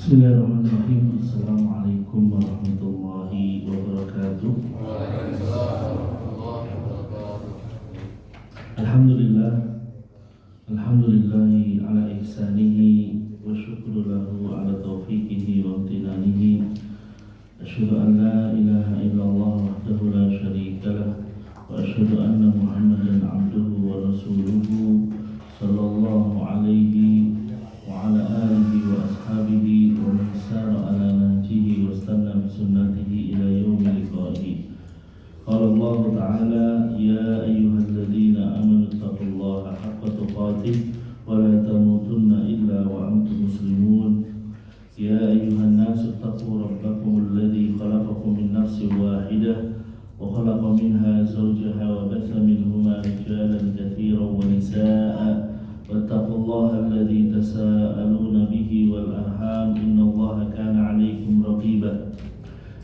Bismillahirrahmanirrahim. Assalamualaikum warahmatullahi wabarakatuh. Alhamdulillah, alhamdulillahi ala ihsanihi wa syukru lahu ala taufiqihi wa amtinanihi. Asyhadu an la ilaha illallah wahdahu la syarika lah wa asyhadu anna Muhammadan abduhu wa rasuluhu sallallahu alaihi wa ala alihi wa ashabihi wa man sara ala nahjihi wa istanna bi sunnatihi ila yaumil liqa'i. Qala Allah ta'ala ya ayyuhalladzina amanu taqullaha haqqa tuqatih wa la tamutunna illa wa antum muslimun. Ya ayyuhan nasu taqu rabbakum alladzi khalaqakum min nafsin wahidah wa khalaqa minha zawjaha wa batha minhuma rijalan katsiran wa nisaa'a واتقوا الله الذي تساءلون به والأرحام إن الله كان عليكم رقيبا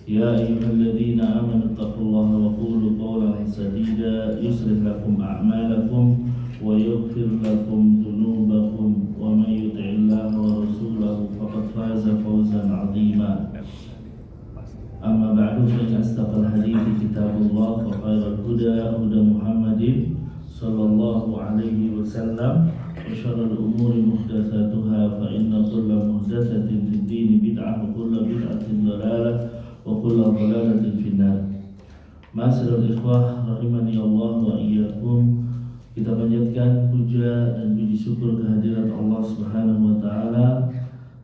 يا أيها الذين آمنوا اتقوا الله وقولوا قولا سديدا يصلح لكم أعمالكم ويغفر لكم ذنوبكم ومن يطع الله ورسوله فقد فاز فوزا عظيما أما بعد فإن أصدق الحديث كتاب الله وخير الهدى هدى محمد صلى الله عليه وسلم وشر الأمور محدثاتها فإن كل محدثة في الدين بدعة وكل بدعة ضلالة وكل ضلالة في النار. Ma'asyiral ikhwah rahimani Allah wa iyyakum. Kita panjatkan puja dan puji syukur kehadirat Allah Subhanahu wa taala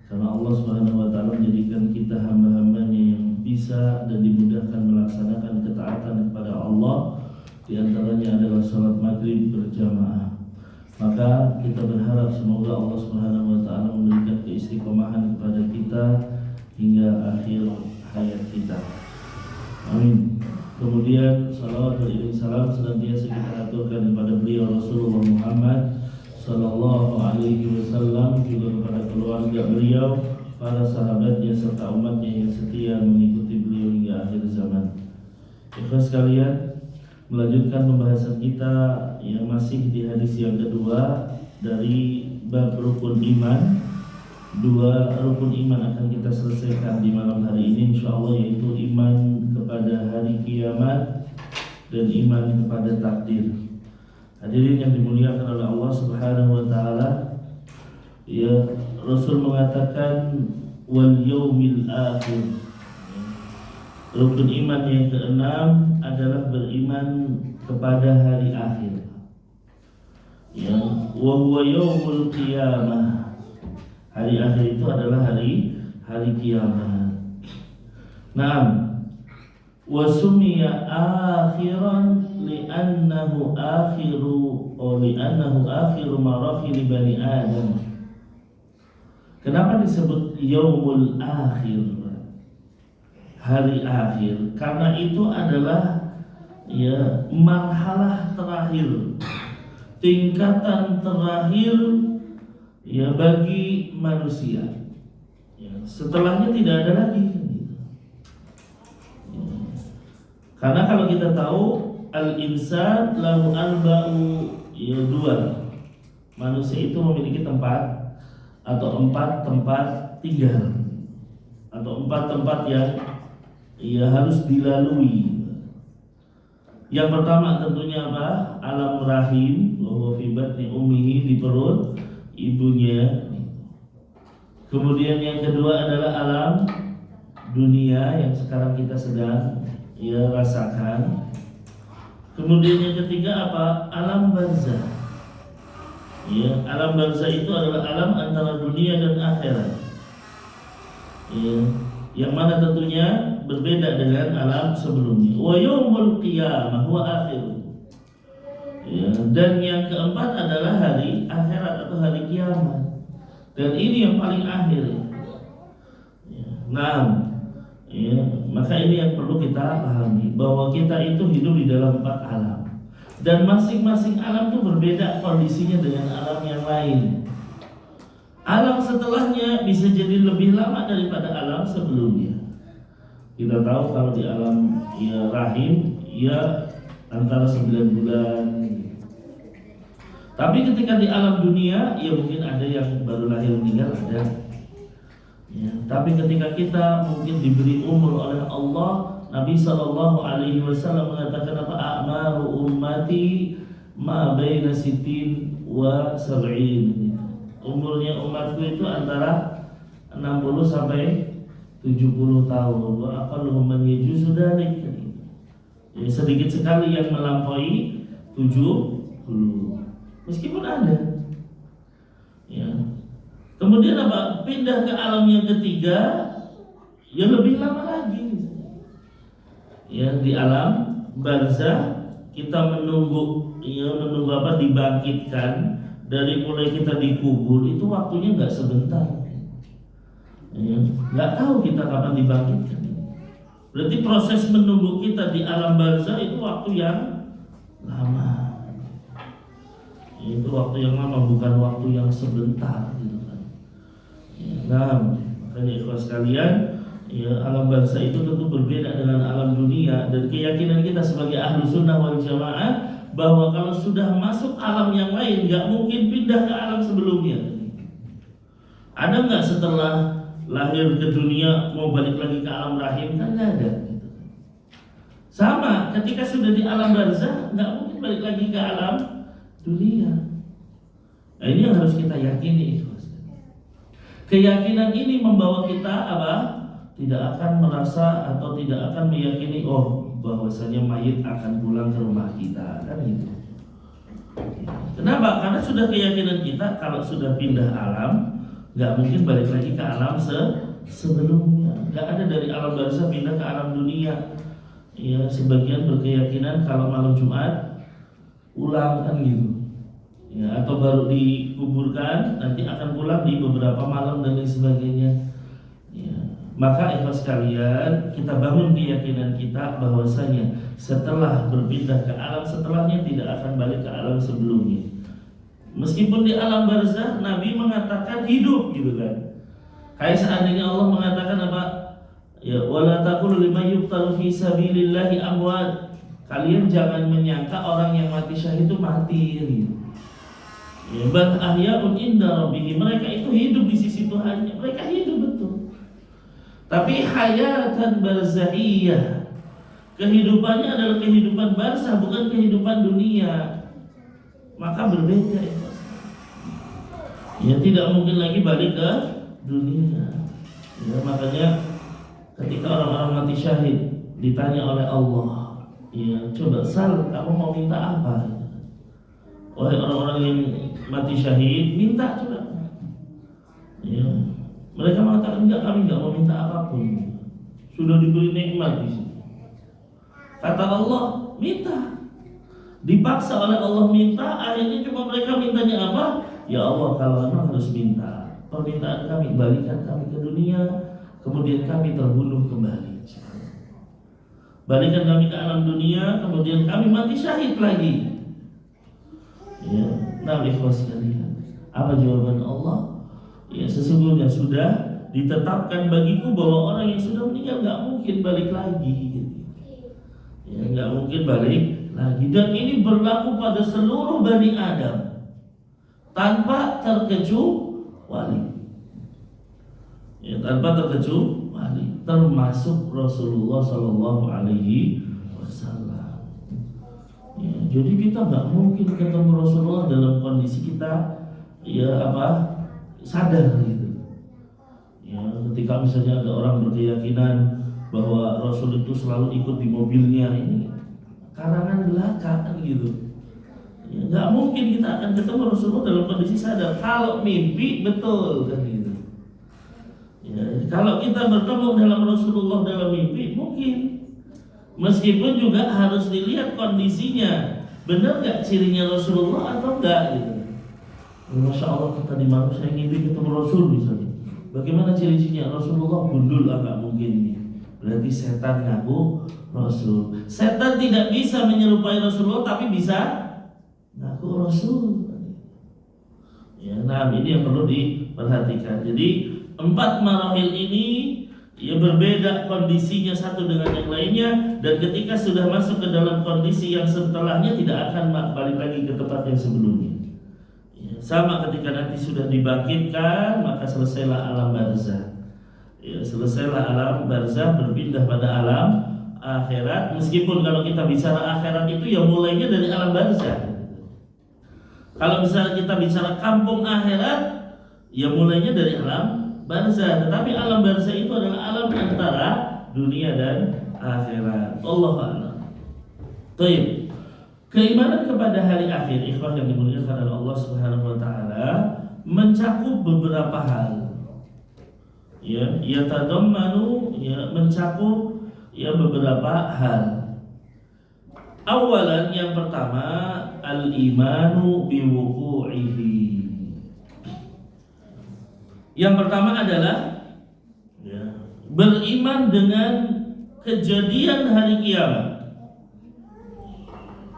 karena Allah Subhanahu wa taala menjadikan kita hamba-hambanya yang bisa dan dimudahkan melaksanakan ketaatan kepada Allah. Di antaranya adalah salat maghrib berjamaah. Maka kita berharap semoga Allah Subhanahu wa taala memberikan keistiqomahan kepada kita hingga akhir hayat kita. Amin. Kemudian salawat dan salam senantiasa kita aturkan kepada beliau Rasulullah Muhammad sallallahu alaihi wasallam, juga kepada keluarga beliau, para sahabatnya serta umatnya yang setia mengikuti beliau hingga akhir zaman. Ikhlas sekalian, melanjutkan pembahasan kita yang masih di hadis yang kedua dari bab rukun iman. Dua rukun iman akan kita selesaikan di malam hari ini insyaallah, yaitu iman kepada hari kiamat dan iman kepada takdir. Hadirin yang dimuliakan oleh Allah Subhanahu wa taala, ya, Rasul mengatakan wal yaumil akhir. Rukun iman yang keenam adalah beriman kepada hari akhir. Ya, wa huwa yaumul qiyamah. Hari akhir itu adalah hari kiamat. Naam. Wa sumiya akhiran li'annahu akhiru marahil bani Adam. Kenapa disebut yaumul akhir? Hari akhir, karena itu adalah ya marhalah terakhir, tingkatan terakhir ya bagi manusia. Ya, setelahnya tidak ada lagi. Ya. Karena kalau kita tahu al-insan lahu arba'u, ya dua. Manusia itu memiliki tempat atau empat tempat tinggal atau empat tempat yang ia harus dilalui. Yang pertama tentunya apa? Alam rahim, bahwa fi batni ummihi, di perut ibunya. Kemudian yang kedua adalah alam dunia yang sekarang kita sedang rasakan. Kemudian yang ketiga apa? Alam barzah. Ya, alam barzah itu adalah alam antara dunia dan akhirat. Ya, yang mana tentunya berbeda dengan alam sebelumnya. Wa yaumul qiyamah wa akhir. Ya, dan yang keempat adalah hari akhirat atau hari kiamat. Dan ini yang paling akhir. Ya. Nah, ya, maka ini yang perlu kita pahami, bahwa kita itu hidup di dalam empat alam. Dan masing-masing alam itu berbeda kondisinya dengan alam yang lain. Alam setelahnya bisa jadi lebih lama daripada alam sebelumnya. Kita tahu kalau di alam rahim antara 9 bulan. Tapi ketika di alam dunia, ya mungkin ada yang baru lahir meninggal ada. Ya, tapi ketika kita mungkin diberi umur oleh Allah, Nabi Shallallahu Alaihi Wasallam mengatakan apa? A'maru ummati ma baina sitin wa sab'in. Umurnya umatku itu antara 60 sampai 70 tahun. Wa aqalluhum man yajuzu dzalik. Ya, sedikit sekali yang melampaui 70. Meskipun ada. Ya. Kemudian apa? Pindah ke alam yang ketiga, yang lebih lama lagi. Ya, di alam barzah kita menunggu apa? Dibangkitkan. Dari mulai kita dikubur itu waktunya nggak sebentar. Ya, nggak tahu kita kapan dibangkitkan. Berarti proses menunggu kita di alam barzah itu waktu yang lama. Itu waktu yang lama, bukan waktu yang sebentar gitu kan. Nah, makanya ikhwas sekalian, ya, alam barzah itu tentu berbeda dengan alam dunia. Dan keyakinan kita sebagai ahlu sunnah wal jamaah bahwa kalau sudah masuk alam yang lain nggak mungkin pindah ke alam sebelumnya. Ada nggak setelah lahir ke dunia mau balik lagi ke alam rahim? Kan nggak ada. Sama, ketika sudah di alam barzah nggak mungkin balik lagi ke alam dunia. Nah, ini yang harus kita yakini. Keyakinan ini membawa kita apa? Tidak akan merasa atau tidak akan meyakini bahwasanya mayit akan pulang ke rumah kita, kan gitu. Kenapa? Karena sudah keyakinan kita kalau sudah pindah alam nggak mungkin balik lagi ke alam sebelumnya. Nggak ada dari alam barzah pindah ke alam dunia. Ya, sebagian berkeyakinan kalau malam Jumat pulang kan gitu. Ya, atau baru dikuburkan nanti akan pulang di beberapa malam dan lain sebagainya. Ya, maka ikhlas sekalian, kita bangun keyakinan kita bahwasanya setelah berpindah ke alam setelahnya tidak akan balik ke alam sebelumnya. Meskipun di alam barzah Nabi mengatakan hidup gitu kan. Kayak seandainya Allah mengatakan apa? Ya, wala taqulu liman yuqtalu fi sabilillahi amwat. Kalian jangan menyangka orang yang mati syahid itu mati gitu. Ya, bal ahya'un inda rabbihim, mereka itu hidup di sisi Tuhannya, mereka hidup betul. Tapi hayatan barzahiyah, kehidupannya adalah kehidupan barzah, bukan kehidupan dunia. Maka berbeda ya. Ya, tidak mungkin lagi balik ke dunia. Ya, makanya ketika orang-orang mati syahid ditanya oleh Allah, ya coba Sal, kamu mau minta apa? Wahai orang-orang yang mati syahid, minta coba. Ya, mereka mengatakan enggak, kami enggak mau minta apapun. Sudah diberi nikmat di sini. Kata Allah, minta. Dipaksa oleh Allah minta, akhirnya cuma mereka mintanya apa? Ya Allah, kalau memang harus minta, permintaan kami balikan kami ke dunia, kemudian kami terbunuh kembali. Balikan kami ke alam dunia, kemudian kami mati syahid lagi. Ya, nah ikhwas sekalian, apa jawaban Allah? Ya, sesungguhnya sudah ditetapkan bagiku bahwa orang yang sudah meninggal nggak mungkin balik lagi. Ya, nggak mungkin balik lagi. Dan ini berlaku pada seluruh Bani Adam tanpa terkecuali. Ya, tanpa terkecuali, termasuk Rasulullah Shallallahu Alaihi Wasallam. Ya, jadi kita nggak mungkin ketemu Rasulullah dalam kondisi kita sadar gitu. Ya, ketika misalnya ada orang berkeyakinan bahwa Rasul itu selalu ikut di mobilnya, ini karangan belaka kan gitu. Ya, nggak mungkin kita akan ketemu Rasulullah dalam kondisi sadar. Kalau mimpi betul kan gitu. Ya, kalau kita bertemu dalam Rasulullah dalam mimpi mungkin. Meskipun juga harus dilihat kondisinya, benar nggak cirinya Rasulullah atau enggak gitu. Masya Allah, kita di malam saya ngimpi ketemu Rasul misalnya. Bagaimana ciri-cirinya? Rasulullah gundul, nggak mungkin nih. Berarti setan ngaku Rasul. Setan tidak bisa menyerupai Rasulullah, tapi bisa ngaku Rasul. Ya, nah ini yang perlu diperhatikan. Jadi 4 marahil ini ya berbeda kondisinya satu dengan yang lainnya, dan ketika sudah masuk ke dalam kondisi yang setelahnya tidak akan balik lagi ke tempat yang sebelumnya. Ya, sama ketika nanti sudah dibangkitkan maka selesailah alam barzah. Ya, selesailah alam barzah, berpindah pada alam akhirat. Meskipun kalau kita bicara akhirat itu ya mulainya dari alam barzah. Kalau misalnya kita bicara kampung akhirat, ya mulainya dari alam barzah. Tetapi alam barzah itu adalah alam antara dunia dan akhirat. Allahu a'lam. Baik. Keimanan kepada hari akhir, ikhwah yang dimuliakan oleh Allah Subhanahu wa taala, mencakup beberapa hal. Ya, yatadammanu, ya, mencakup ya beberapa hal. Awalan, yang pertama, al-imanu biwuqu'ihi. Yang pertama adalah ya, beriman dengan kejadian hari kiamat.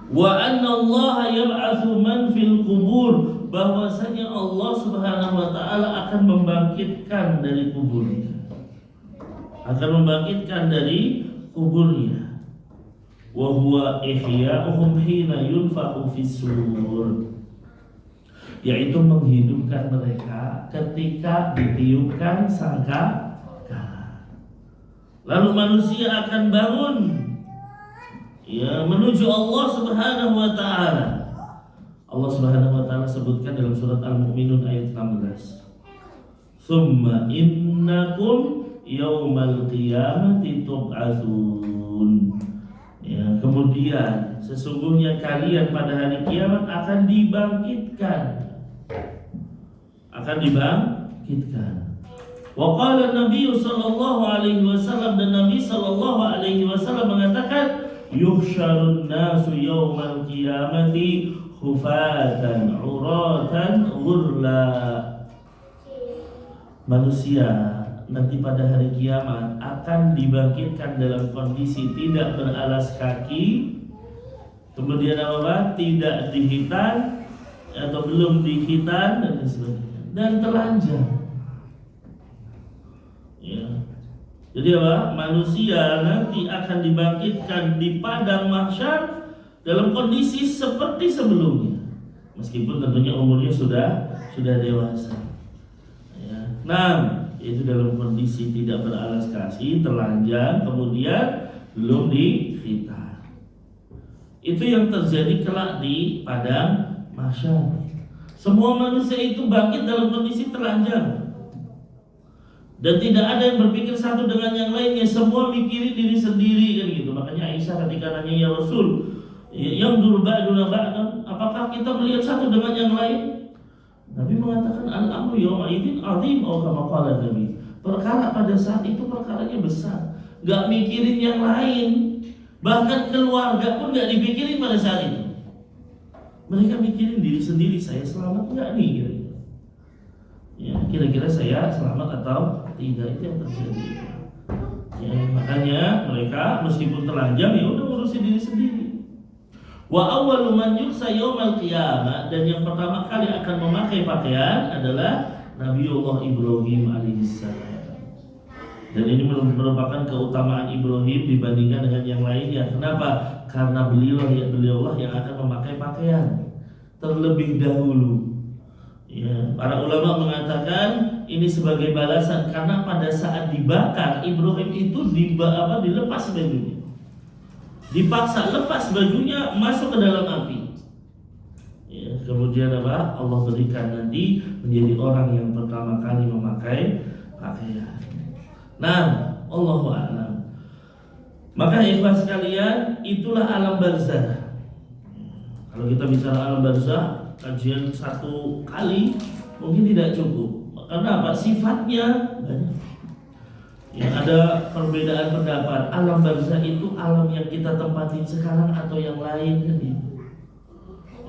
Wa anna Allah yab'atsu man fil qubur, bahwasanya Allah Subhanahu wa taala akan membangkitkan dari kuburnya. Akan membangkitkan dari kuburnya. Wa huwa ihya'uhum hina yunfakhu fis-sur, yaitu menghidupkan mereka ketika ditiupkan sangkakala. Lalu manusia akan bangun ya menuju Allah Subhanahu wa taala. Allah Subhanahu wa taala sebutkan dalam surat Al-Mu'minun ayat 16. Tsumma innakum yaumal qiyamati tub'atsun. Ya, kemudian sesungguhnya kalian pada hari kiamat akan dibangkitkan. Akan dibangkitkan. Wa qala Nabi sallallahu alaihi wasallam, dan Nabi sallallahu alaihi wasallam mengatakan, yuhsyarun nasu yaumal qiyamati khufatan uratan ghurla. Manusia nanti pada hari kiamat akan dibangkitkan dalam kondisi tidak beralas kaki, kemudian apa? Tidak dihitan atau belum dihitan dan sebagainya, dan telanjang. Ya. Jadi apa? Manusia nanti akan dibangkitkan di padang mahsyar dalam kondisi seperti sebelumnya, meskipun tentunya umurnya sudah dewasa. Ya. Nah, itu dalam kondisi tidak beralas kaki, telanjang, kemudian belum dikhitan. Itu yang terjadi kelak di padang mahsyar. Semua manusia itu bangkit dalam kondisi telanjang, dan tidak ada yang berpikir satu dengan yang lainnya. Semua mikirin diri sendiri kan gitu. Makanya Aisyah ketika nanya, ya Rasul, yang dulu ba'duna ba'dan, apakah kita melihat satu dengan yang lain? Nabi mengatakan al-amru yawma idzin azim, atau kama qala Nabi. Perkara pada saat itu perkaranya besar, enggak mikirin yang lain. Bahkan keluarga pun enggak dipikirin pada saat itu. Mereka mikirin diri sendiri, saya selamat enggak nih kira-kira. Ya, kira-kira saya selamat atau tidak, itu yang terjadi. Ya, makanya mereka meskipun telanjang ya udah ngurusin diri sendiri. Wa awwalu man yuksa yaumal qiyamah, dan yang pertama kali akan memakai pakaian adalah Nabiullah Ibrahim alaihissalam. Dan ini merupakan keutamaan Ibrahim dibandingkan dengan yang lainnya. Kenapa? Karena beliaulah yang akan memakai pakaian terlebih dahulu. Ya, para ulama mengatakan ini sebagai balasan karena pada saat dibakar Ibrahim itu dilepas bajunya. Dipaksa lepas bajunya, masuk ke dalam api. Ya, kemudian apa? Allah berikan nanti menjadi orang yang pertama kali memakai pakaian. Nah, Allahu a'lam. Maka ikhwah sekalian, itulah alam barzah. Kalau kita bicara alam barzah, kajian satu kali mungkin tidak cukup. Karena apa? Sifatnya banyak. Ya, ada perbedaan pendapat. Alam barzah itu alam yang kita tempatin sekarang atau yang lain kan itu.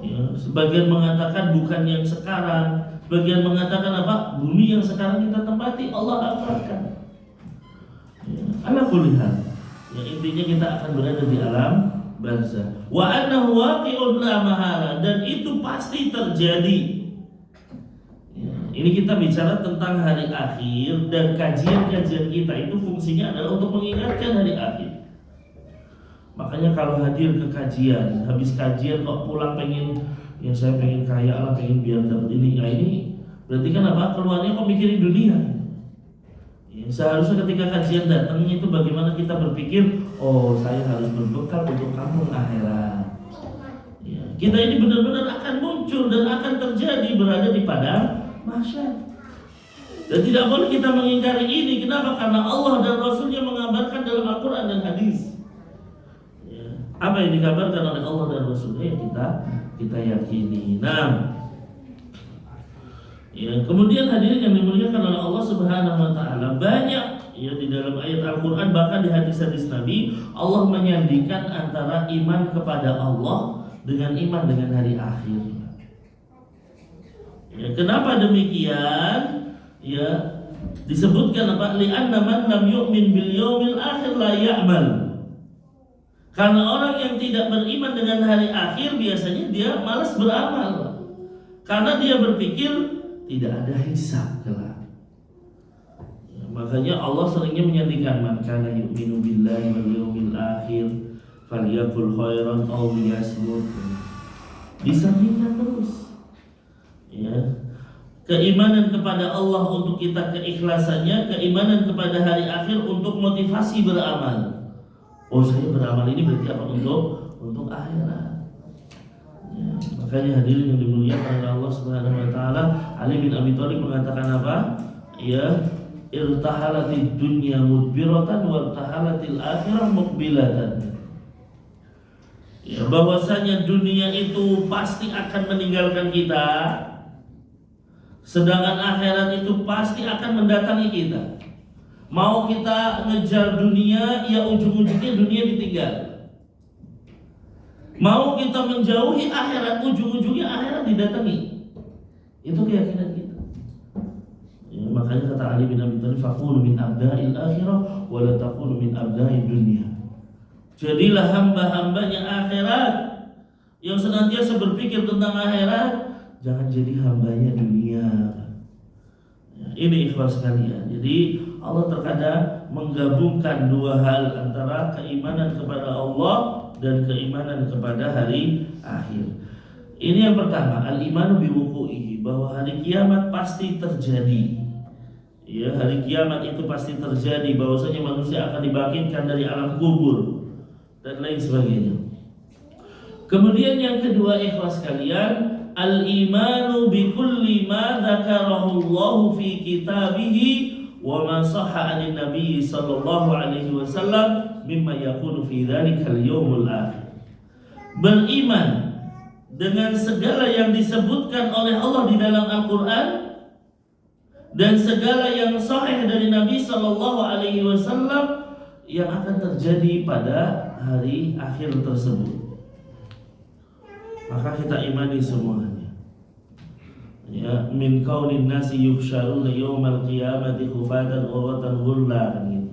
Ya, sebagian mengatakan bukan yang sekarang, sebagian mengatakan apa? Bumi yang sekarang kita tempati Allah akalkan. Ya, ala kulli hal. Ya, intinya kita akan berada di alam barzah. Wa annahu waqi'un la mahala, dan itu pasti terjadi. Ini kita bicara tentang hari akhir, dan kajian-kajian kita itu fungsinya adalah untuk mengingatkan hari akhir. Makanya kalau hadir ke kajian, habis kajian kok pulang pengen, ya saya pengen kaya lah, pengen biar dapat ini, ya ini berarti kan apa? Keluarnya kok mikirin dunia. Ya, seharusnya ketika kajian datang itu bagaimana kita berpikir, oh saya harus berbekal untuk kampung akhirat. Ya, kita ini benar-benar akan muncul dan akan terjadi berada di padang mahsyar. Dan tidak boleh kita mengingkari ini. Kenapa? Karena Allah dan Rasulnya mengabarkan dalam Al-Quran dan hadis. Ya, apa yang dikabarkan oleh Allah dan Rasulnya kita yakini. Nah, ya, kemudian hadirin yang dimuliakan oleh Allah Subhanahu wa taala, banyak ya di dalam ayat Al-Qur'an bahkan di hadis-hadis Nabi Allah menyandingkan antara iman kepada Allah dengan iman dengan hari akhir. Ya, kenapa demikian? Ya, disebutkan apa? Li'anna man lam yu'min bil yaumil akhir la ya'mal. Karena orang yang tidak beriman dengan hari akhir biasanya dia malas beramal. Karena dia berpikir tidak ada hisab kelak. Ya, makanya Allah seringnya menyandingkan man kana yu'minu billahi wal yawmil akhir falyaqul khairan aw liyasmut. Disandingkan terus. Ya. Keimanan kepada Allah untuk kita keikhlasannya, keimanan kepada hari akhir untuk motivasi beramal. Oh, saya beramal ini berarti apa? Untuk akhirat. Ya, makanya hadirin yang dimuliakan oleh Allah Subhanahu wa taala, Ali bin Abi Thalib mengatakan apa? Ya, irtahalatid dunya mudbiratan wa irtahalatil akhirah muqbilatan. Ya, bahwasanya dunia itu pasti akan meninggalkan kita, sedangkan akhirat itu pasti akan mendatangi kita. Mau kita ngejar dunia, ya ujung-ujungnya dunia ditinggal. Mau kita menjauhi akhirat, ujung-ujungnya akhirat didatangi. Itu keyakinan kita. Ya, makanya kata Ali bin Abi Thalib, faqulu min abda'il akhirah wa la taqulu min abda'id dunya. Jadilah hamba-hambanya akhirat yang senantiasa berpikir tentang akhirat, jangan jadi hambanya dunia. Ya, ini ikhlas sekalian. Jadi Allah terkadang menggabungkan dua hal antara keimanan kepada Allah dan keimanan kepada hari akhir. Ini yang pertama, al-imanu biwuqu'ihi, bahwa hari kiamat pasti terjadi. Ya, hari kiamat itu pasti terjadi, bahwasanya manusia akan dibangkitkan dari alam kubur dan lain sebagainya. Kemudian yang kedua, ikhlas sekalian, al-imanu bi kulli ma dzakarahu Allah fi kitabihi wa ma sahha 'an Nabi sallallahu alaihi wasallam mimma yakunu fi dzalikal yaumul akhir. Beriman dengan segala yang disebutkan oleh Allah di dalam Al-Qur'an dan segala yang sahih dari Nabi sallallahu alaihi wasallam yang akan terjadi pada hari akhir tersebut. Maka kita imani semuanya. Ya, min kaunin nasi yuhsyaruna yaumal qiyamati khufatan urwatan ghurlan gitu.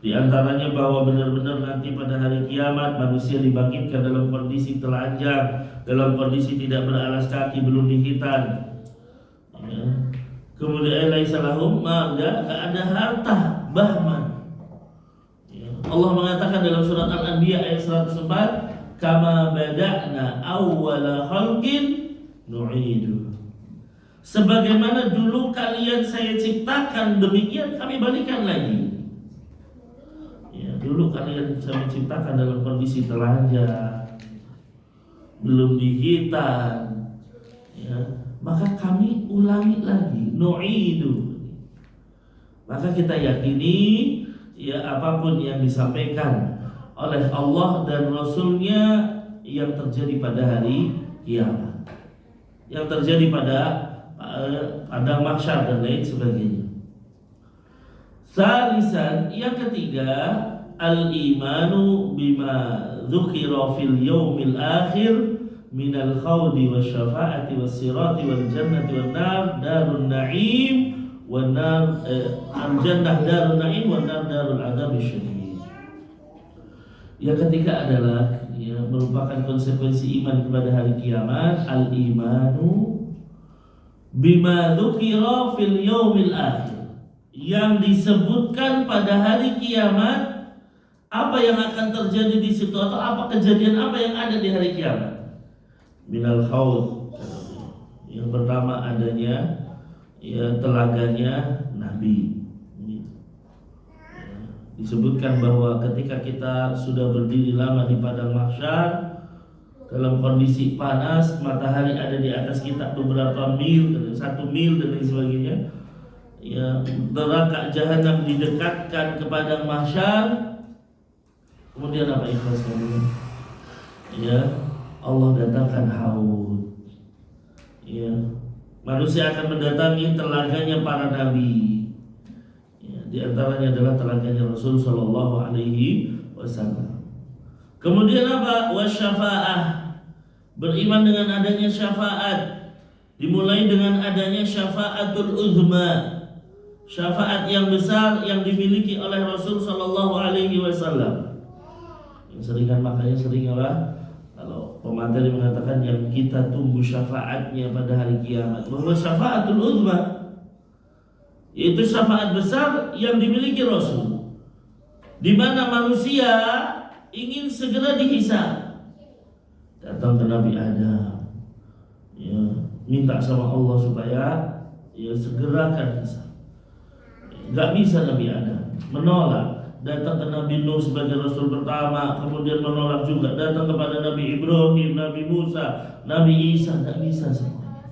Di antaranya bahwa benar-benar nanti pada hari kiamat manusia dibangkitkan dalam kondisi telanjang, dalam kondisi tidak beralas kaki, belum dihitan. Ya. Kemudian laisa lahum ma, enggak ada harta, bahman. Ya. Allah mengatakan dalam surat Al-Anbiya ayat 104, kama bada'na awwala khalqin nu'idu. Sebagaimana dulu kalian saya ciptakan, demikian kami balikan lagi. Ya, dulu kalian saya ciptakan dalam kondisi telanjang, belum dihitan. Ya, maka kami ulangi lagi, nu'idu. Maka kita yakini ya apapun yang disampaikan oleh Allah dan Rasulnya yang terjadi pada hari kiamat, yang terjadi pada mahsyar dan lain sebagainya. Salisan, yang ketiga, al-imanu bima dzukira fil yaumil akhir minal khawdi wasyafa'ati wassirati wal jannati wan nar darun na'im wan nar al-jannah darun na'im wan nar darul adzab syadid. Yang ketiga adalah ya, merupakan konsekuensi iman kepada hari kiamat, al-imanu bima dzukira fil yaumil akhir, yang disebutkan pada hari kiamat, apa yang akan terjadi di situ atau apa kejadian apa yang ada di hari kiamat. Minal khawd, yang pertama adanya ya telaganya Nabi. disebutkan bahwa ketika kita sudah berdiri lama di padang mahsyar dalam kondisi panas, matahari ada di atas kita beberapa mil, 1 mil dan lain sebagainya. Ya, neraka jahanam didekatkan ke padang mahsyar. Kemudian apa ikhlas kalian? Ya, Allah datangkan haud. Ya, manusia akan mendatangi telaganya para nabi. Ya, di antaranya adalah telaganya Rasul Shallallahu Alaihi Wasallam. Kemudian apa? Wasyafa'ah, beriman dengan adanya syafaat. Dimulai dengan adanya syafaatul uzma, syafaat yang besar yang dimiliki oleh Rasul Shallallahu Alaihi Wasallam. Yang seringan makanya sering apa? Kalau pemateri mengatakan yang kita tunggu syafaatnya pada hari kiamat, bahwa syafaatul uzma yaitu syafaat besar yang dimiliki Rasul, di mana manusia ingin segera dihisab. Datang ke Nabi Adam, ya, minta sama Allah supaya ya segerakan hisab. Gak bisa Nabi Adam, menolak. Datang ke Nabi Nuh sebagai Rasul pertama, kemudian menolak juga. Datang kepada Nabi Ibrahim, Nabi Musa, Nabi Isa, gak bisa semuanya.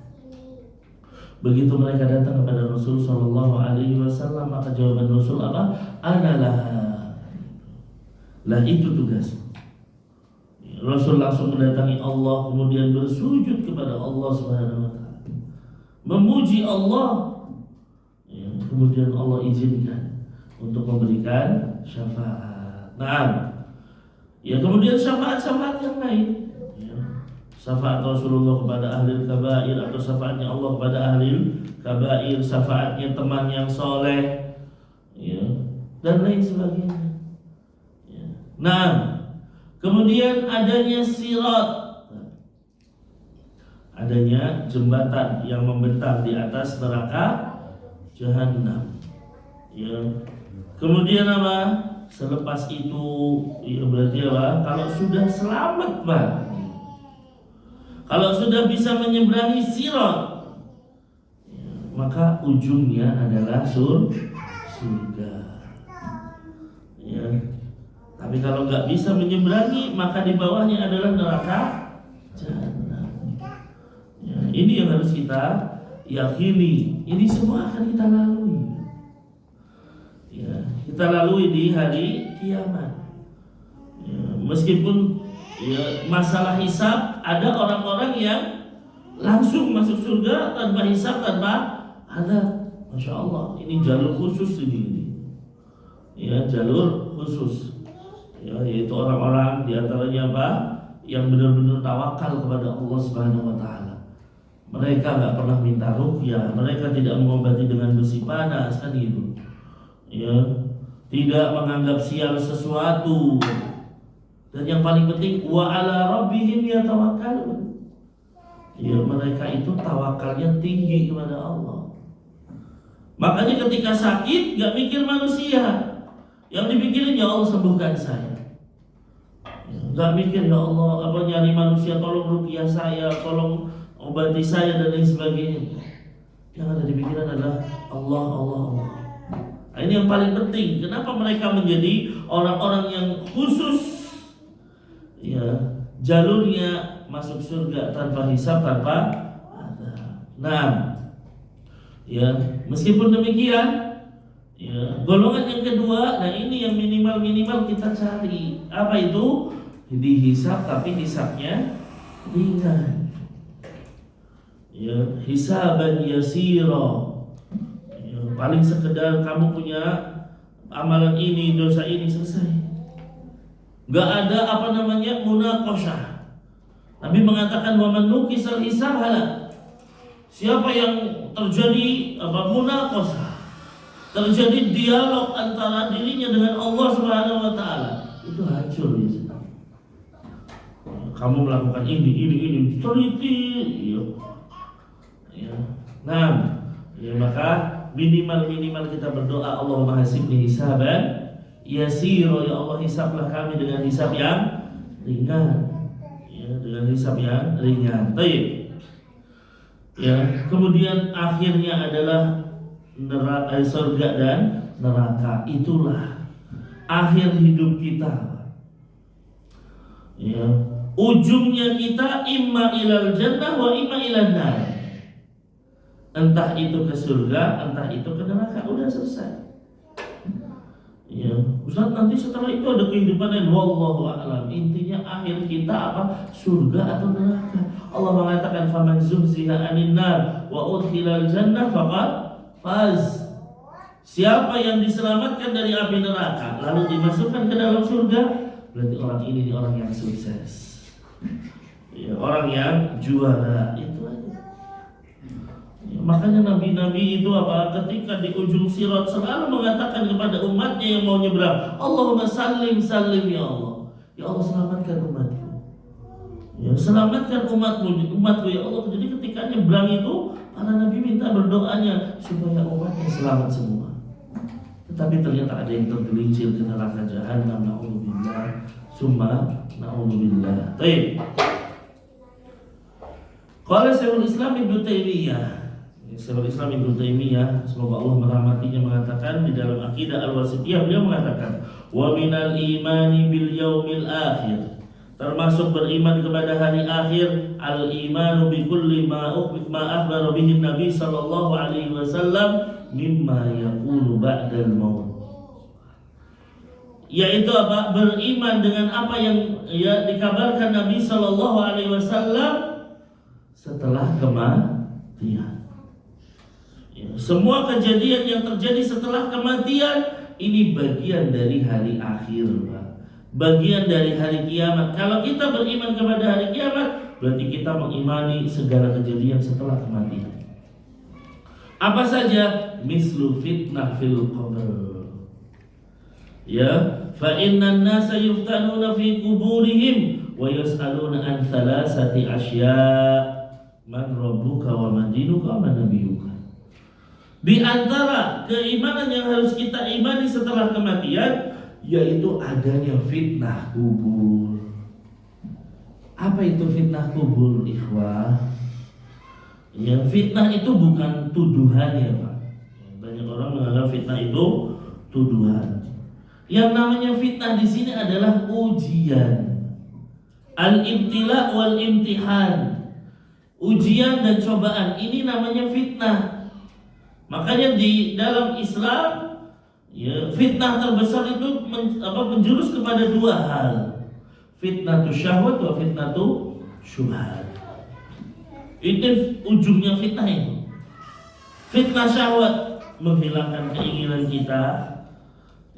Begitu mereka datang kepada Rasul Sallallahu Alaihi Wasallam, maka jawaban Rasul apa? Analah, lah itu tugasmu. Rasul langsung mendatangi Allah, kemudian bersujud kepada Allah Subhanahu Wa Taala, memuji Allah. Ya, kemudian Allah izinkan untuk memberikan syafaat. Nah, ya kemudian syafaat-syafaat yang lain. Ya, syafaat Rasulullah kepada ahli kabair atau syafaatnya Allah kepada ahli kabair, syafaatnya teman yang soleh, ya, dan lain sebagainya. Ya. Nah, kemudian adanya sirat, adanya jembatan yang membentang di atas neraka jahanam. Ya. Kemudian apa? Selepas itu, ya berarti apa? Kalau sudah selamat, Pak, kalau sudah bisa menyeberangi sirat, ya, maka ujungnya adalah surga. Ya. Tapi kalau nggak bisa menyeberangi, maka di bawahnya adalah neraka jahanam. Ya, ini yang harus kita yakini. Ini semua akan kita lalui. Ya, kita lalui di hari kiamat. Ya, meskipun ya, masalah hisab, ada orang-orang yang langsung masuk surga tanpa hisab, tanpa ada. Masya Allah, ini jalur khusus ini. Ya, jalur khusus. Ya, yaitu orang-orang diantaranya apa? Yang benar-benar tawakal kepada Allah Subhanahu Wa Taala. Mereka nggak pernah minta ruqyah, mereka tidak mengobati dengan besi panas, kan gitu. Ya, tidak menganggap sial sesuatu, dan yang paling penting wa ala rabbihim yatawakkalun. Ya, mereka itu tawakalnya tinggi kepada Allah. Makanya ketika sakit nggak mikir manusia, yang dipikirin ya Allah sembuhkan saya. Ya, nggak mikir ya Allah apa nyari manusia tolong ruqyah saya, tolong obati saya dan lain sebagainya. Yang ada di pikiran adalah Allah, Allah, Allah. Nah, ini yang paling penting. Kenapa mereka menjadi orang-orang yang khusus? Ya, jalurnya masuk surga tanpa hisab, tanpa azab. Nah, ya, meskipun demikian, ya, golongan yang kedua, nah ini yang minimal kita cari. Apa itu? Dihisab tapi hisabnya ringan. Ya, hisaban yasira. Paling sekedar kamu punya amalan ini, dosa ini, selesai. Gak ada apa namanya munaqashah. Nabi mengatakan wa man nuqisal hisab halak. Siapa yang terjadi apa munaqashah, terjadi dialog antara dirinya dengan Allah Subhanahu Wa Taala, itu hancur ya. Kamu melakukan ini, teliti, ya. Nah, ya maka minimal kita berdoa, Allahumma hasibni hisaban yasira, ya Allah hisablah kami dengan hisab yang ringan. Ya, dengan hisab yang ringan. Baik. Ya, kemudian akhirnya adalah neraka, surga dan neraka. Itulah akhir hidup kita. Ya, ujungnya kita imma ilal jannah wa imma ilan nar. Entah itu ke surga, entah itu ke neraka, udah selesai. Ya, Ustaz, nanti setelah itu ada kehidupan lain. Wallahu a'lam. Intinya akhir kita apa? Surga atau neraka. Allah mengatakan faman zuhziha 'anil nar wa udkhilal jannah faqad faz. Siapa yang diselamatkan dari api neraka lalu dimasukkan ke dalam surga, berarti orang ini orang yang sukses. Ya, orang yang juara. Itu aja. Makanya nabi-nabi itu apa? Ketika di ujung sirat selalu mengatakan kepada umatnya yang mau nyebrang, Allahumma sallim sallim ya Allah. Ya Allah, selamatkan umatku. Ya, selamatkan umatku ya Allah. Jadi ketika nyebrang itu, para nabi minta berdoanya supaya umatnya selamat semua. Tetapi ternyata ada yang tergelincir ke neraka jahanam, na'udzubillah, summa na'udzubillah. Baik. Qala Syekhul Islam Ibnu Taimiyah. Syekhul Islam Ibnu Taimiyah, semoga Allah merahmatinya, mengatakan di dalam Aqidah Al-Wasithiyah, beliau mengatakan, wa minal imani bil yaumil akhir, termasuk beriman kepada hari akhir, al imanu bi kulli ma akhbara bihi Nabi sallallahu alaihi wasallam mimma yaqulu ba'dal maut. Yaitu apa? Beriman dengan apa yang dikabarkan Nabi sallallahu alaihi wasallam setelah kematian. Semua kejadian yang terjadi setelah kematian ini bagian dari hari akhir, Pak. Bagian dari hari kiamat. Kalau kita beriman kepada hari kiamat, berarti kita mengimani segala kejadian setelah kematian. Apa saja? Mislu fitnah fil qabr. Ya, fa innan nasa yuftanuna fi quburihim wa yas'aluna an thalathati asya' man rabbuka wa man dinuka wa man nabiyuka. Di antara keimanan yang harus kita imani setelah kematian, yaitu adanya fitnah kubur. Apa itu fitnah kubur, ikhwah? Ya, fitnah itu bukan tuduhan ya Pak. Banyak orang menganggap fitnah itu tuduhan. Yang namanya fitnah di sini adalah ujian. Al-ibtila wal imtihan. Ujian dan cobaan, ini namanya fitnah. Makanya di dalam Islam, ya, fitnah terbesar itu menjurus kepada dua hal. Fitnatu syahwat wa fitnatu syubhat. Itu ujungnya fitnah itu. Fitnah syahwat menghilangkan keinginan kita,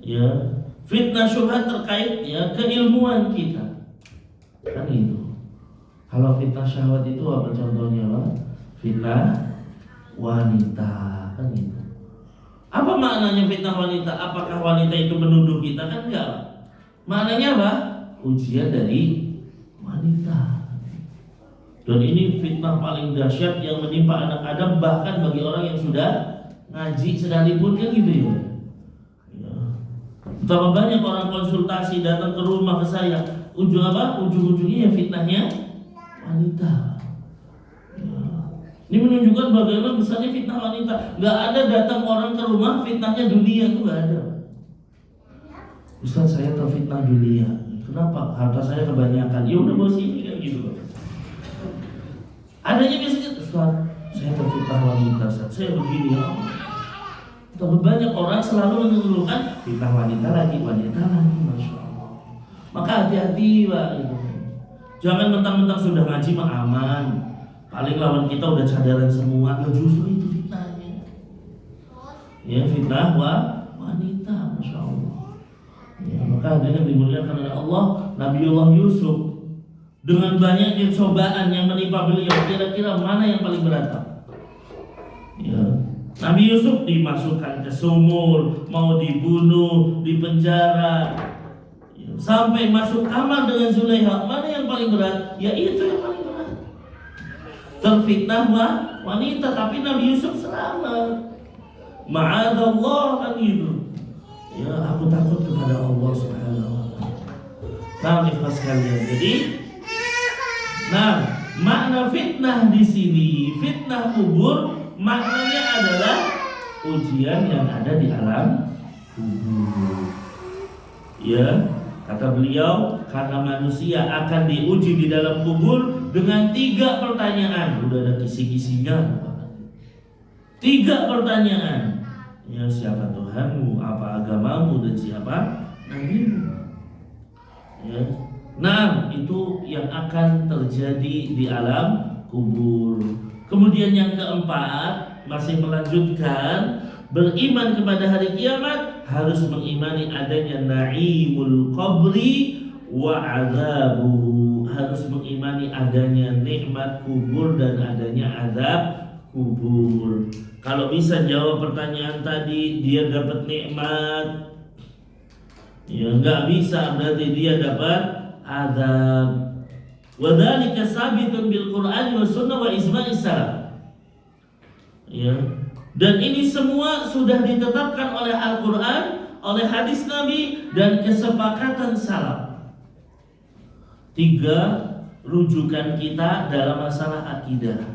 ya. Fitnah syubhat terkait ya keilmuan kita. Kan itu. Kalau fitnah syahwat itu apa contohnya, Pak? Fitnah wanita, kan gitu. Apa maknanya fitnah wanita? Apakah wanita itu menuduh kita? Kan enggak. Maknanya apa? Ujian dari wanita. Dan ini fitnah paling dahsyat yang menimpa anak Adam, bahkan bagi orang yang sudah ngaji sekalipun, kan gitu ya. Betapa banyak orang konsultasi datang ke rumah ke saya, ujung-ujungnya ya fitnahnya wanita. Ini menunjukkan bagaimana besarnya fitnah wanita. Gak ada datang orang ke rumah fitnahnya dunia, itu gak ada. Ustaz, saya terfitnah dunia. Kenapa? Harta saya kebanyakan. Ya udah bawa sini kayak gitu. Adanya biasanya, Ustaz, saya terfitnah wanita. Ustaz, saya begini ya. Tapi banyak orang selalu mengeluhkan fitnah wanita lagi, Masya Allah. Maka hati-hati Pak. Jangan mentang-mentang sudah ngaji mah aman. Paling lawan kita udah cadaran semua. Nah, justru itu fitnahnya. Ya, fitnah wanita, Masya Allah. Ya, maka hadirin dimuliakan oleh Allah, Nabiullah Yusuf dengan banyaknya cobaan yang menimpa beliau, kira-kira mana yang paling berat? Ya, Nabi Yusuf dimasukkan ke sumur, mau dibunuh, dipenjara, ya, sampai masuk kamar dengan Zulaikha. Mana yang paling berat? Ya itu yang paling berat. Terfitnah wanita, tapi Nabi Yusuf selamat. Ma'adallah, kan gitu. Ya, aku takut kepada Allah Subhanahu wa ta'ala. Nah, ikhlas sekalian. Jadi, makna fitnah di sini, fitnah kubur, maknanya adalah ujian yang ada di alam kubur. Ya, kata beliau, karena manusia akan diuji di dalam kubur dengan 3 pertanyaan. Udah ada kisi-kisinya. 3 pertanyaan. Ya, siapa Tuhanmu, apa agamamu, dan siapa nabimu. Ya. Nah, itu yang akan terjadi di alam kubur. Kemudian yang keempat, masih melanjutkan, beriman kepada hari kiamat harus mengimani adanya naimul qabri wa azabuhu, harus mengimani adanya nikmat kubur dan adanya azab kubur. Kalau bisa jawab pertanyaan tadi, dia dapat nikmat. Ya, nggak bisa berarti dia dapat azab. Wa dzalika sabitun bil Qur'an wa sunnah wa ijma'is salaf. Ya. Dan ini semua sudah ditetapkan oleh Al-Qur'an, oleh hadis Nabi dan kesepakatan salaf. 3 rujukan kita dalam masalah akidah.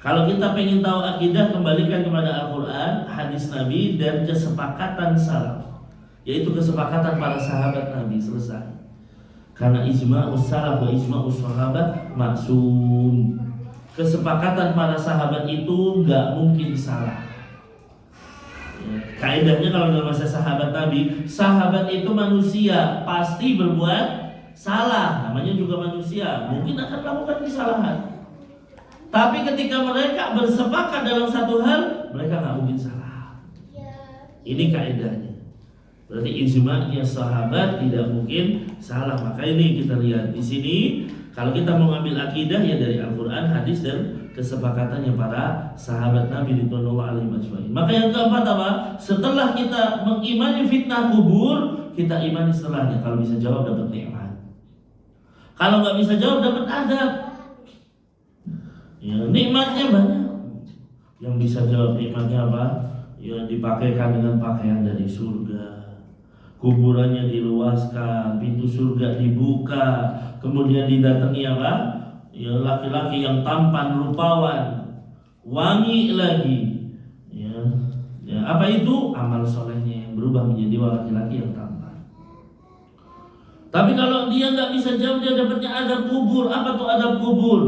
Kalau kita pengen tahu akidah, kembalikan kepada Al-Quran, hadis Nabi, dan kesepakatan salaf, yaitu kesepakatan para sahabat Nabi. Selesai. Karena ijma'us salaf wa ijma'us sahabat maksum. Kesepakatan para sahabat itu nggak mungkin salah. Ya, kaidahnya kalau dalam masa sahabat Nabi, sahabat itu manusia, pasti berbuat salah. Namanya juga manusia, mungkin akan melakukan kesalahan. Tapi ketika mereka bersepakat dalam satu hal, mereka nggak mungkin salah. Ini kaidahnya. Berarti ijma'nya sahabat tidak mungkin salah. Maka ini kita lihat di sini, kalau kita mau ngambil akidah ya dari Al-Quran, hadis dan kesepakatannya para sahabat Nabi radhiyallahu alaihi wasallam. Maka yang keempat apa? Setelah kita mengimani fitnah kubur, kita imani setelahnya. Kalau bisa jawab dapat nikmat. Kalau nggak bisa jawab dapat adab. Ya, nikmatnya banyak. Yang bisa jawab nikmatnya apa? Ya, dipakaikan dengan pakaian dari surga. Kuburannya diluaskan, pintu surga dibuka, kemudian didatangi apa? Ya, laki-laki yang tampan rupawan, wangi lagi. Ya, ya, apa itu? Amal solehnya yang berubah menjadi laki-laki yang tampan. Tapi kalau dia nggak bisa jawab, dia dapatnya azab kubur. Apa tuh azab kubur?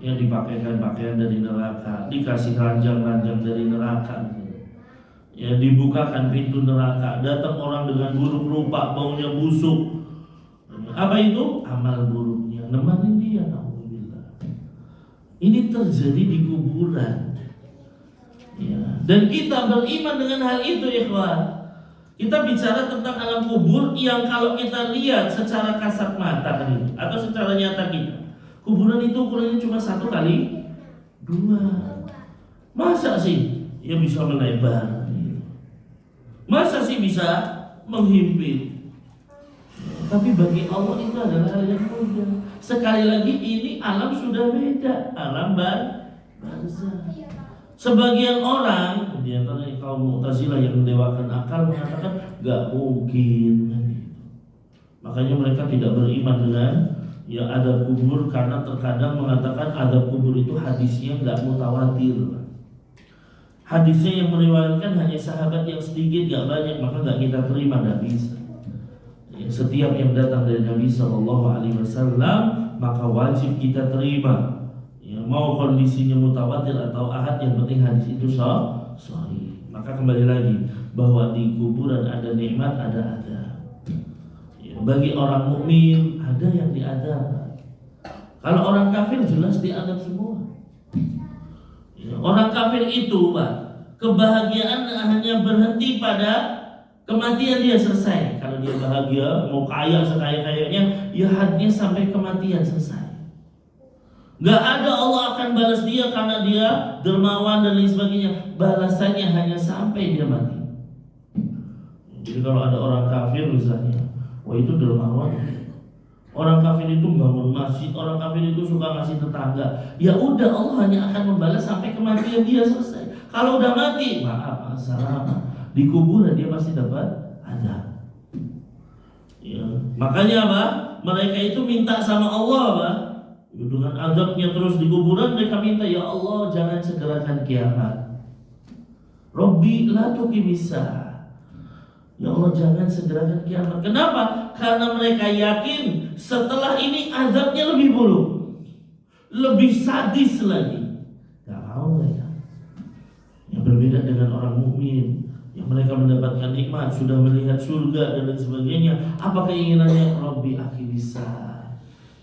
Yang dipakaikan pakaian dari neraka, dikasih ranjang-ranjang dari neraka. Ya, dibukakan pintu neraka, datang orang dengan buruk rupa, baunya busuk. Apa itu? Amal buruknya nemanin dia. Alhamdulillah. Ini terjadi di kuburan. Ya. Dan kita beriman dengan hal itu, ikhwan. Kita bicara tentang alam kubur yang kalau kita lihat secara kasat mata ini, atau secara nyata kita, kuburan itu ukurannya cuma 1x2. Masa sih ya bisa melebar? Masa sih bisa menghimpit? Tapi bagi Allah itu adalah hal yang mudah. Sekali lagi ini alam sudah beda, alam barzah. Sebagian orang di antara kaum Mu'tazilah yang mendewakan akal mengatakan gak mungkin. Makanya mereka tidak beriman dengan ya adab kubur, karena terkadang mengatakan adab kubur itu hadisnya gak mutawatir. Hadisnya yang meriwayatkan hanya sahabat yang sedikit, gak banyak, maka gak kita terima, gak bisa. Ya, setiap yang datang dari Nabi SAW maka wajib kita terima. Ya, mau kondisinya mutawatir atau ahad, yang penting hadis itu sahih. Maka kembali lagi bahwa di kuburan ada nikmat, ada azab. Ya, bagi orang mukmin ada yang diadab. Kalau orang kafir jelas diadab semua. Orang kafir itu, Pak, kebahagiaan hanya berhenti pada kematian dia selesai. Kalau dia bahagia, mau kaya sekaya-kayanya, ya hadnya sampai kematian selesai. Gak ada Allah akan balas dia karena dia dermawan dan lain sebagainya. Balasannya hanya sampai dia mati. Jadi kalau ada orang kafir misalnya, wah itu dermawan. Orang kafir itu bangun masjid, orang kafir itu suka ngasih tetangga. Ya udah, Allah hanya akan membalas sampai kematian dia selesai. Kalau udah mati, maaf, assalamualaikum. Di kuburan dia pasti dapat azab. Ya, makanya apa? Mereka itu minta sama Allah, apa? Dengan azabnya terus di kuburan, mereka minta, ya Allah jangan segerakan kiamat. Robbi la tuqimis. Ya Allah, jangan segerakan kiamat. Kenapa? Karena mereka yakin setelah ini azabnya lebih buruk, lebih sadis lagi. Gak mau mereka. Yang berbeda dengan orang mukmin, yang mereka mendapatkan nikmat, sudah melihat surga dan lain sebagainya. Apa keinginannya? Rabbi akhirisa,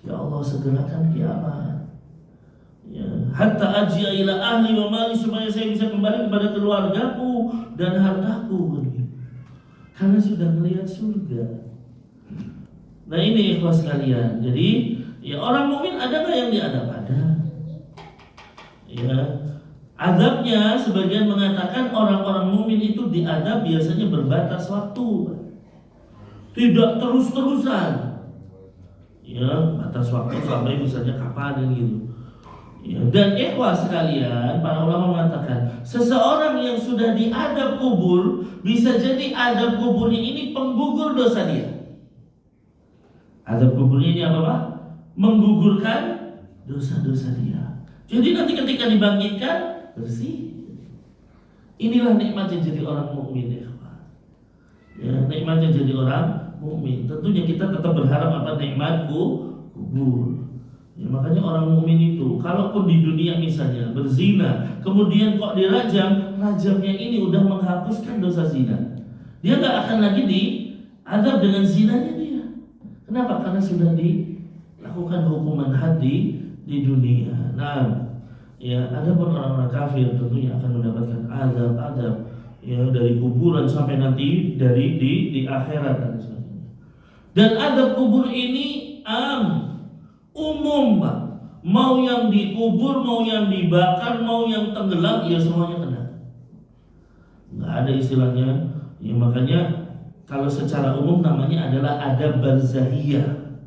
ya Allah segerakan kiamat. Ya, hatta ajia ila ahli wa mali, supaya saya bisa kembali kepada keluargaku dan hartaku. Karena sudah melihat surga. Nah ini ikhwas sekalian. Jadi ya orang mukmin ada nggak yang diadab? Ada. Ya, adabnya sebagian mengatakan orang-orang mukmin itu diadab biasanya berbatas waktu, tidak terus-terusan. Ya, batas waktu sampai misalnya kapan gitu. Ya, dan ikhwas sekalian, para ulama mengatakan seseorang yang sudah diadab kubur, bisa jadi adab kuburnya ini penggugur dosa dia. Adab kuburnya ini apa Pak? Menggugurkan dosa-dosa dia. Jadi nanti ketika dibangkitkan bersih. Inilah nikmatnya jadi orang mukmin ya. Ya, nikmatnya jadi orang mukmin. Tentunya kita tetap berharap apa nikmatku kubur. Ya, makanya orang mukmin itu, kalaupun di dunia misalnya berzina, kemudian kok dirajam, rajamnya ini udah menghapuskan dosa zina. Dia nggak akan lagi diadab dengan zinanya dia. Kenapa? Karena sudah dilakukan hukuman had di dunia. Nah, ya ada pun orang-orang kafir tentunya akan mendapatkan azab-azab ya dari kuburan sampai nanti dari di akhirat dan sebagainya. Dan azab kubur ini umum Pak, mau yang dikubur, mau yang dibakar, mau yang tenggelam, ya semuanya kena. Nggak ada istilahnya. Ya makanya kalau secara umum namanya adalah adab barzahiyah,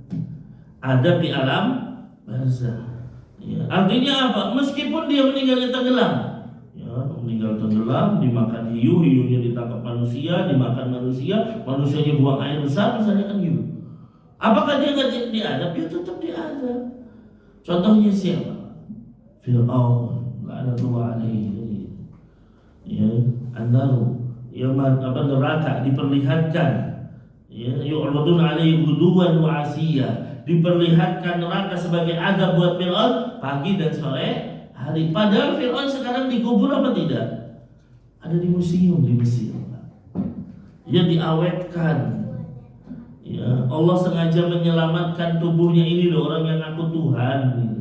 adab di alam barzah. Ya, artinya apa? Meskipun dia meninggalnya tenggelam, ya meninggal tenggelam, dimakan hiu, hiunya ditangkap manusia, dimakan manusia, manusianya buang air besar, misalnya kan gitu. Apakah dia nggak diadab? Dia tetap diadab. Contohnya siapa? Fir'aun, la'natullah alaihi. Ya, annaru, ya neraka diperlihatkan. Ya, yu'radun alaihi ghuduwan wa 'ashiyya. Diperlihatkan neraka sebagai adab buat Fir'aun pagi dan sore hari. Padahal Fir'aun sekarang dikubur apa tidak? Ada di museum di Mesir. Ya diawetkan. Ya, Allah sengaja menyelamatkan tubuhnya ini loh, orang yang ngaku Tuhan gitu.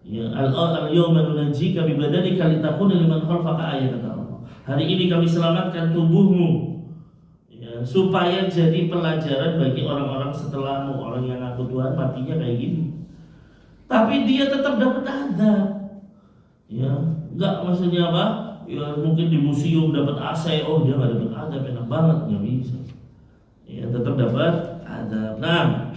Ya, al-yawma nunajjika bi badanika litakuna liman khalfaka ayatan, kata Allah. Hari ini kami selamatkan tubuhmu ya, supaya jadi pelajaran bagi orang-orang setelahmu. Orang yang ngaku Tuhan matinya kayak gini. Tapi dia tetap dapat azab. Ya, enggak maksudnya apa? Ya mungkin di museum dapat AC, oh dia enggak dapat azab, enak banget, enggak bisa. Ya, tetap dapat adab. Nah,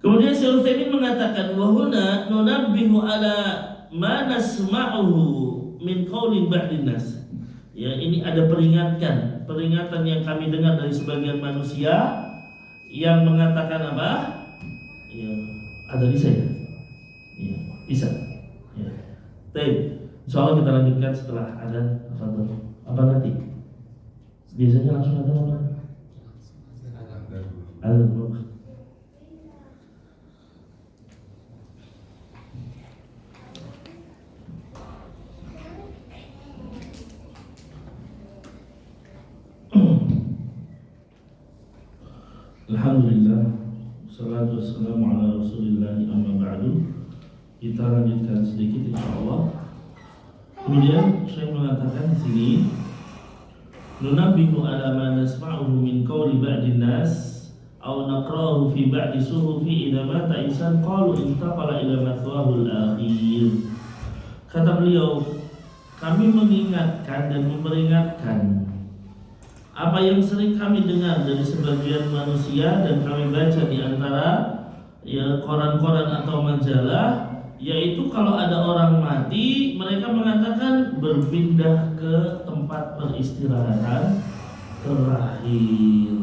kemudian Syekh Utsaimin mengatakan wahuna nunabbihu ala ma nasma'uhu min qaulin ba'din nas. Ya, ini ada peringatan yang kami dengar dari sebagian manusia yang mengatakan apa? Ya, ada di saya. Ya, bisa. Ya. Baik, insyaallah kita lanjutkan setelah adzan. Apa nanti? Biasanya langsung adzan apa? Alhamdulillah, salatu wassalamu ala rasulillah, amma ba'du. Kita lanjutkan sedikit insyaallah. Kemudian saya mengatakan di sini nunabbihu ala ma nasma'uhu min qawli ba'din nas aw naqra'uhu fi ba'di suhufi idza mata insan qalu intaqala ila mathwahu al-akhir. Kata beliau, kami mengingatkan dan memperingatkan apa yang sering kami dengar dari sebagian manusia dan kami baca di antara ya koran-koran atau majalah, yaitu kalau ada orang mati mereka mengatakan berpindah ke tempat peristirahatan terakhir.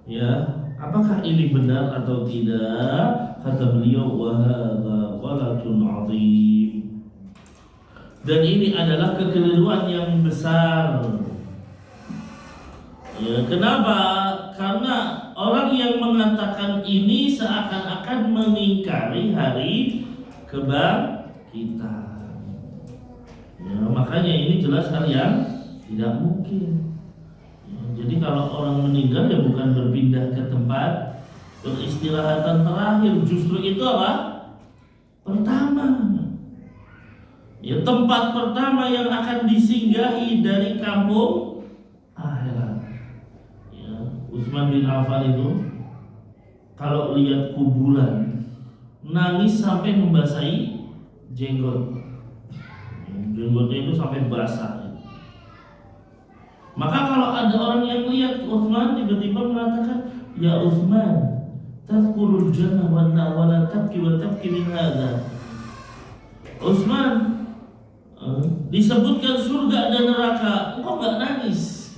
Ya, apakah ini benar atau tidak? Kata beliau, wa hadza ghalatun 'adzim. Dan ini adalah kekeliruan yang besar. Ya, kenapa? Karena orang yang mengatakan ini seakan-akan mengingkari hari kebangkitan. Ya, makanya ini jelas hal yang tidak mungkin. Ya, jadi kalau orang meninggal ya bukan berpindah ke tempat peristirahatan terakhir, justru itu apa? Pertama. Ya, tempat pertama yang akan disinggahi dari kampung akhirat. Ya, Utsman bin Affan itu kalau lihat kuburan nangis sampai membasahi jenggot. Jenggotnya itu sampai basah. Maka kalau ada orang yang lihat Utsman tiba-tiba mengatakan, "Ya Utsman, tadkhulul jannah wan nar wa la tabki wa tabki min hadza." Utsman, disebutkan surga dan neraka, engkau enggak nangis.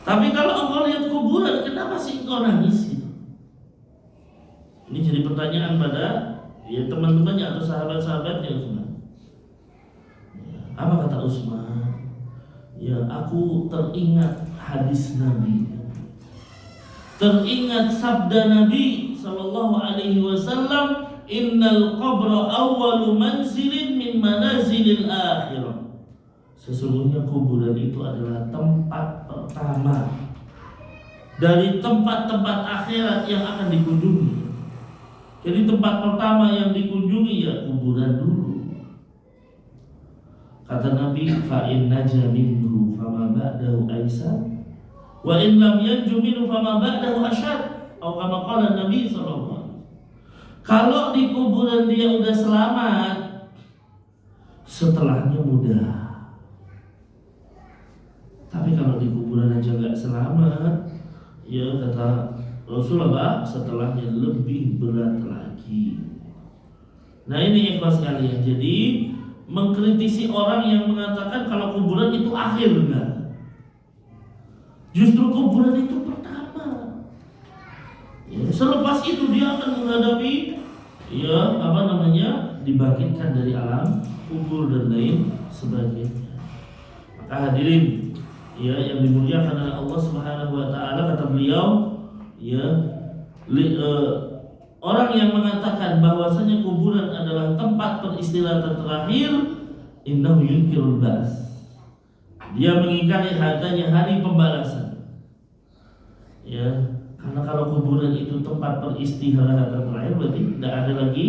Tapi kalau engkau lihat kuburan, kenapa sih engkau nangis? Ini jadi pertanyaan pada ya teman-temannya atau sahabat-sahabatnya Utsman. Ya, apa kata Utsman? Ya, aku teringat hadis Nabi. Teringat sabda Nabi sallallahu alaihi wasallam, "Innal qabra awwalu manzilin min manazilil akhirah." Sesungguhnya kuburan itu adalah tempat pertama dari tempat-tempat akhirat yang akan dikunjungi. Jadi tempat pertama yang dikunjungi ya kuburan dulu. Kata Nabi, "Fa in naja minhu fama ba'dahu aisar, wa in lam yanju minhu fama ba'dahu asyad." Atau kama qala Nabi sallallahu alaihi wasallam. Kalau di kuburan dia udah selamat, setelahnya mudah. Tapi kalau di kuburan aja gak selamat, ya kata Rasulullah, setelahnya lebih berat lagi. Nah ini ikhlas sekalian. Jadi mengkritisi orang yang mengatakan kalau kuburan itu akhir, enggak. Justru kuburan itu pertama. Ya, selepas itu dia akan menghadapi dibangkitkan dari alam kubur dan lain sebagainya. Maka hadirin yang dimuliakan oleh Allah Subhanahu wa taala, kata beliau orang yang mengatakan bahwasanya kuburan adalah tempat peristirahatan terakhir, innahu yunkirul ba'ts. Dia mengingkari adanya hari pembalasan. Karena kalau kuburan itu tempat peristirahatan terakhir, berarti tidak ada lagi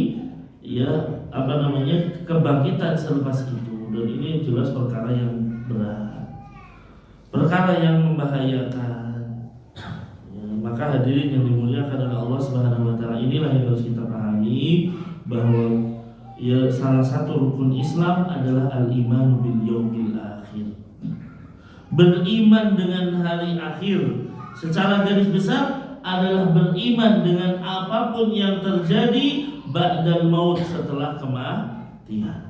kebangkitan selepas itu. Dan ini jelas perkara yang berat, perkara yang membahayakan. Maka hadirin yang dimuliakan oleh Allah Subhanahu wa taala, inilah yang harus kita pahami, bahwa salah satu rukun Islam adalah al-iman bil yaumil akhir. Beriman dengan hari akhir secara garis besar adalah beriman dengan apapun yang terjadi ba'dal maut, setelah kematian.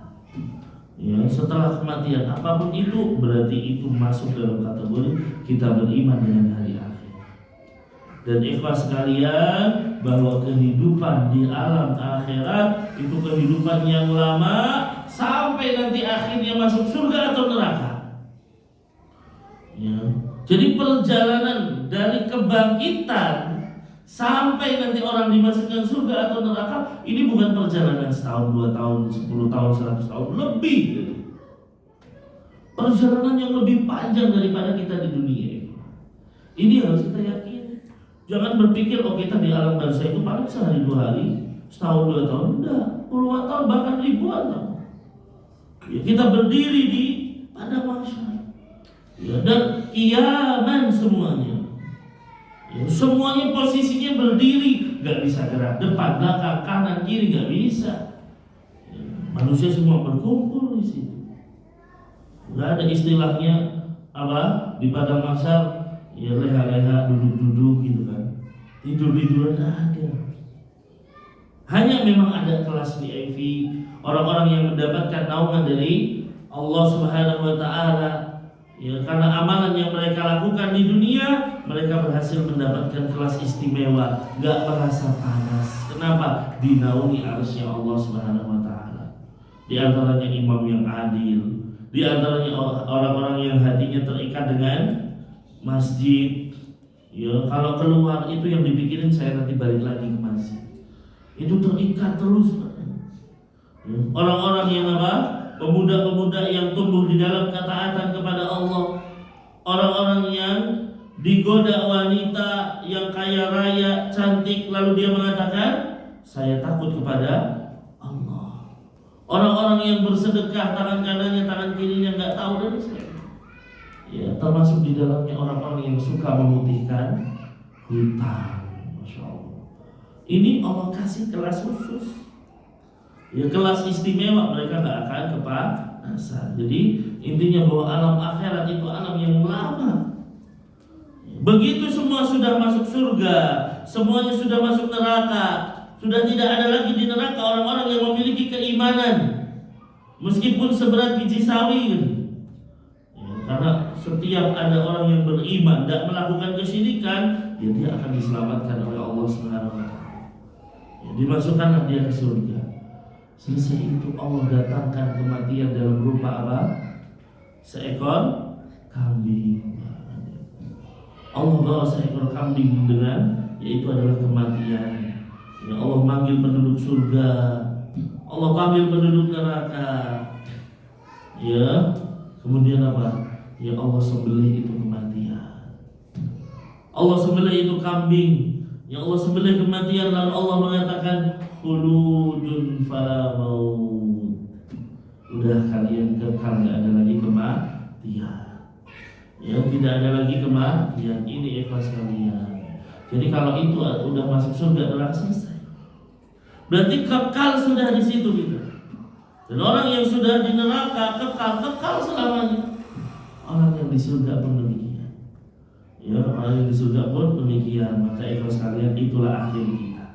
Setelah kematian apapun itu, berarti itu masuk dalam kategori kita beriman dengan hari akhir. Dan ikhlas sekalian, bahwa kehidupan di alam akhirat itu kehidupan yang lama, sampai nanti akhirnya masuk surga atau neraka. Jadi perjalanan dari kebangkitan sampai nanti orang dimasukkan surga atau neraka, ini bukan perjalanan setahun, 2 tahun, 10 tahun, 100 tahun, lebih. Perjalanan yang lebih panjang daripada kita di dunia. Ini harus kita yakini. Jangan berpikir kita di alam barzah itu paling sehari 2 hari, setahun 2 tahun, enggak, puluhan tahun, bahkan ribuan tahun. Kita berdiri di padang mahsyar. Dan kiaman semuanya. Semuanya posisinya berdiri, gak bisa gerak depan, belakang, kanan, kiri, gak bisa. Manusia semua berkumpul di situ. Gak ada istilahnya di padang mahsyar leha-leha, duduk-duduk gitu kan, tidur-tiduran, ada. Hanya memang ada kelas VIP, orang-orang yang mendapatkan naungan dari Allah Subhanahu wa taala. Karena amalan yang mereka lakukan di dunia, mereka berhasil mendapatkan kelas istimewa, gak merasa panas. Kenapa? Dinaungi arsy-Nya Allah Subhanahu wa taala. Di antaranya imam yang adil, di antaranya orang-orang yang hatinya terikat dengan masjid. Ya, kalau keluar itu yang dipikirin saya nanti balik lagi ke masjid. Itu terikat terus. Ya, orang-orang yang apa? Pemuda-pemuda yang tumbuh di dalam ketaatan kepada Allah. Orang-orang yang digoda wanita yang kaya raya, cantik, lalu dia mengatakan, saya takut kepada Allah. Orang-orang yang bersedekah, tangan kanannya, tangan kirinya nggak tahu dari saya. Ya, termasuk di dalamnya orang-orang yang suka memutihkan hutang. Masya Allah. Ini Allah kasih kelas khusus. Ya, kelas istimewa, mereka nggak akan kepanasan. Jadi intinya bahwa alam akhirat itu alam yang lama. Begitu semua sudah masuk surga, semuanya sudah masuk neraka, sudah tidak ada lagi di neraka orang-orang yang memiliki keimanan, meskipun seberat biji sawi. Ya, karena setiap ada orang yang beriman tidak melakukan kesyirikan, ya dia akan diselamatkan oleh Allah Subhanahu wa taala. Ya, dimasukkanlah dia ke surga. Selesai itu Allah datangkan kematian dalam rupa apa? Seekor kambing. Allah bawa seekor kambing dengan, yaitu adalah kematian. Ya, Allah manggil penduduk surga, Allah panggil penduduk neraka. Ya, kemudian apa? Ya Allah sembelih itu kematian. Allah sembelih itu kambing. Ya Allah sembelih kematian, lalu Allah mengatakan khuludun fala maut. Udah kalian kekal, gak ada lagi kematian. Ya, tidak ada lagi kematian. Ini ikhlas kalian. Jadi kalau itu udah masuk surga, neraka selesai. Berarti kekal sudah di situ kita. Dan orang yang sudah di neraka kekal selamanya. Orang yang di surga pun demikian. Ya, orang yang di surga pun demikian. Maka ikhlas kalian, itulah akhir kita.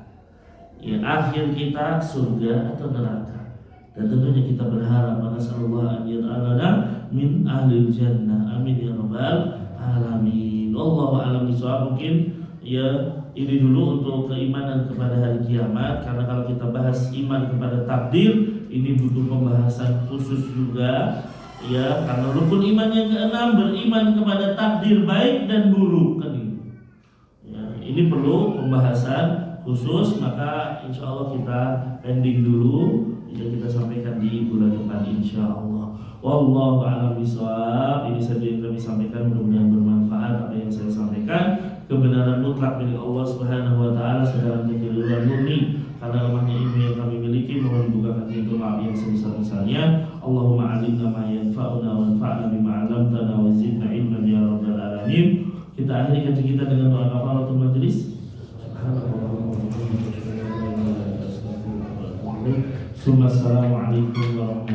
Ya, akhir kita surga atau neraka. Dan tentunya kita berharap nasallallahu an yaj'alana min ahlil jannah. Amin ya rabbal alamin. Wallahu a'lam bishawab. Mungkin ya ini dulu untuk keimanan kepada hari kiamat, karena kalau kita bahas iman kepada takdir ini butuh pembahasan khusus juga. Ya, karena rukun iman yang keenam beriman kepada takdir baik dan buruk kan ini. Ya, ini perlu pembahasan khusus, maka insya Allah kita ending dulu, yang kita sampaikan di bulan depan insya Allah. Wallahu a'lam bishawab. Ini saja yang kami sampaikan, mudah-mudahan bermanfaat apa yang saya sampaikan. Kebenaran mutlak milik Allah Subhanahu wa taala, segala kekeliruan murni karena lemahnya ilmu yang kami miliki. Mohon dibukakan pintu maaf yang sebesar-besarnya. Allahumma alimna ma yanfa'una wanfa'na bima 'allamtana wa zidna ilman ya rabbal alamin. Kita akhiri kajian kita dengan doa kafaratul majelis. Assalamualaikum warahmatullahi wabarakatuh.